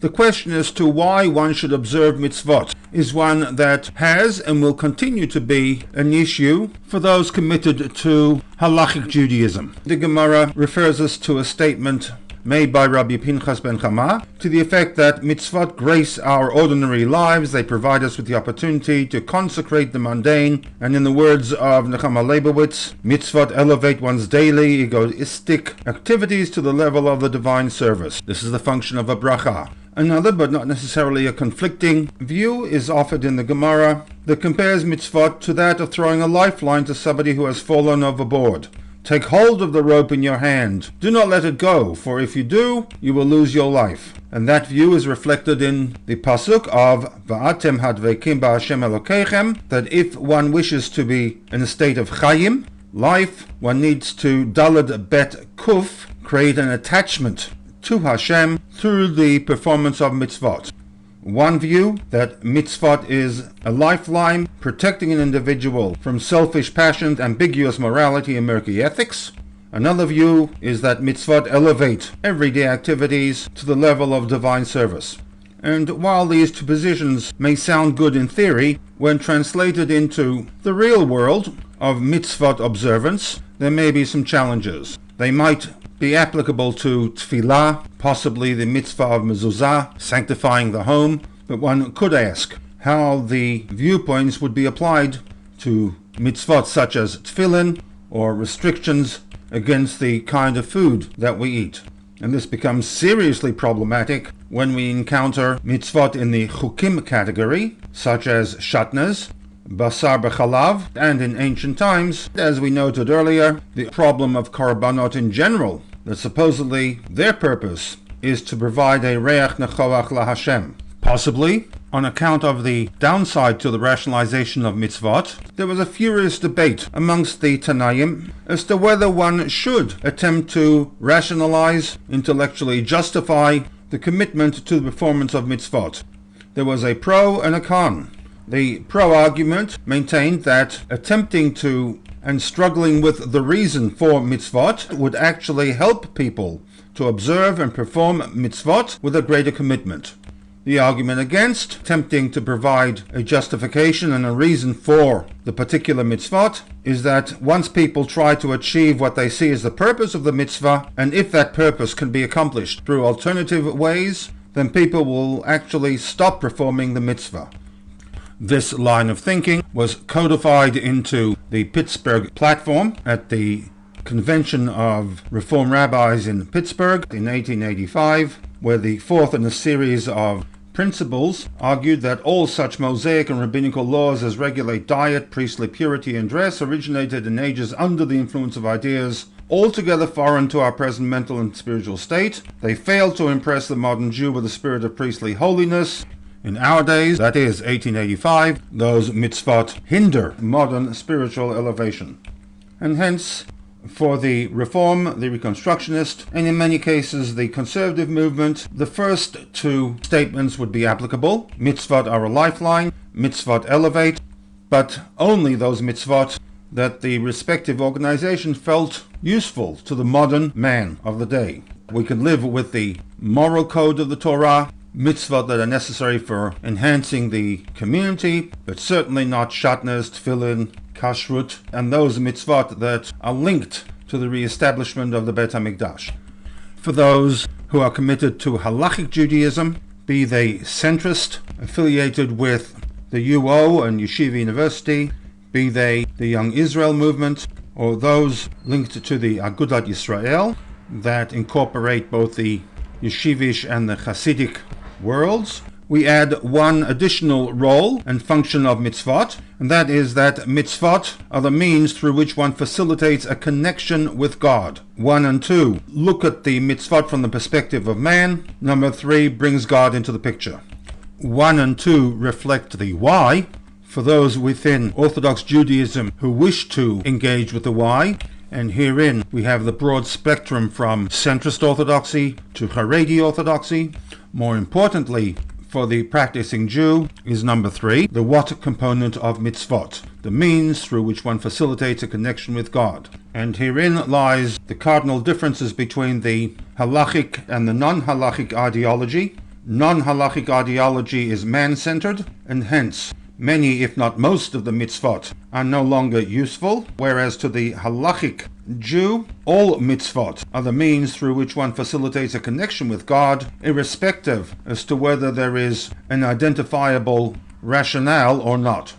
The question as to why one should observe mitzvot is one that has and will continue to be an issue for those committed to halachic Judaism. The Gemara refers us to a statement made by Rabbi Pinchas ben Chama to the effect that mitzvot grace our ordinary lives, they provide us with the opportunity to consecrate the mundane, and in the words of Nechama Leibowitz, mitzvot elevate one's daily egoistic activities to the level of the divine service. This is the function of a bracha. Another, but not necessarily a conflicting, view is offered in the Gemara that compares mitzvot to that of throwing a lifeline to somebody who has fallen overboard. Take hold of the rope in your hand. Do not let it go, for if you do, you will lose your life. And that view is reflected in the pasuk of Va'atem hadvekim ba'Hashem Elokeichem, that if one wishes to be in a state of chayim, life, one needs to dalad bet kuf, create an attachment to Hashem through the performance of mitzvot. One view, that mitzvot is a lifeline protecting an individual from selfish passions, ambiguous morality, and murky ethics. Another view is that mitzvot elevate everyday activities to the level of divine service. And while these two positions may sound good in theory, when translated into the real world of mitzvot observance, there may be some challenges. They might be applicable to tefillah, possibly the mitzvah of mezuzah, sanctifying the home, but one could ask how the viewpoints would be applied to mitzvot such as tefillin or restrictions against the kind of food that we eat. And this becomes seriously problematic when we encounter mitzvot in the chukim category, such as shatnez, basar b'chalav, and in ancient times, as we noted earlier, the problem of korbanot in general, that supposedly their purpose is to provide a reach nechoach laHashem. Possibly, on account of the downside to the rationalization of mitzvot, there was a furious debate amongst the Tanaim as to whether one should attempt to rationalize, intellectually justify the commitment to the performance of mitzvot. There was a pro and a con. The pro argument maintained that attempting to and struggling with the reason for mitzvot would actually help people to observe and perform mitzvot with a greater commitment. The argument against, attempting to provide a justification and a reason for the particular mitzvot, is that once people try to achieve what they see as the purpose of the mitzvah, and if that purpose can be accomplished through alternative ways, then people will actually stop performing the mitzvah. This line of thinking was codified into the Pittsburgh platform at the Convention of Reform Rabbis in Pittsburgh in 1885, where the fourth in a series of principles argued that all such Mosaic and rabbinical laws as regulate diet, priestly purity, and dress originated in ages under the influence of ideas altogether foreign to our present mental and spiritual state. They failed to impress the modern Jew with the spirit of priestly holiness. In our days, that is 1885, those mitzvot hinder modern spiritual elevation. And hence, for the Reform, the Reconstructionist, and in many cases the Conservative movement, the first two statements would be applicable. Mitzvot are a lifeline, mitzvot elevate, but only those mitzvot that the respective organization felt useful to the modern man of the day. We can live with the moral code of the Torah, mitzvot that are necessary for enhancing the community, but certainly not shatnez, tefillin, kashrut, and those mitzvot that are linked to the re-establishment of the Beit HaMikdash. For those who are committed to halachic Judaism, be they centrist, affiliated with the UO and Yeshiva University, be they the Young Israel movement, or those linked to the Agudat Yisrael, that incorporate both the Yeshivish and the Hasidic worlds, we add one additional role and function of mitzvot, and that is that mitzvot are the means through which one facilitates a connection with God. 1 and 2, look at the mitzvot from the perspective of man. Number 3, brings God into the picture. 1 and 2 reflect the why, for those within Orthodox Judaism who wish to engage with the why, and herein we have the broad spectrum from centrist orthodoxy to Haredi orthodoxy. More importantly, for the practicing Jew is number 3, the what component of mitzvot, the means through which one facilitates a connection with God. And herein lies the cardinal differences between the halachic and the non-halachic ideology. non-halachic ideology is man-centered, and hence many, if not most, of the mitzvot are no longer useful, whereas to the halachic Jew, all mitzvot are the means through which one facilitates a connection with God, irrespective as to whether there is an identifiable rationale or not.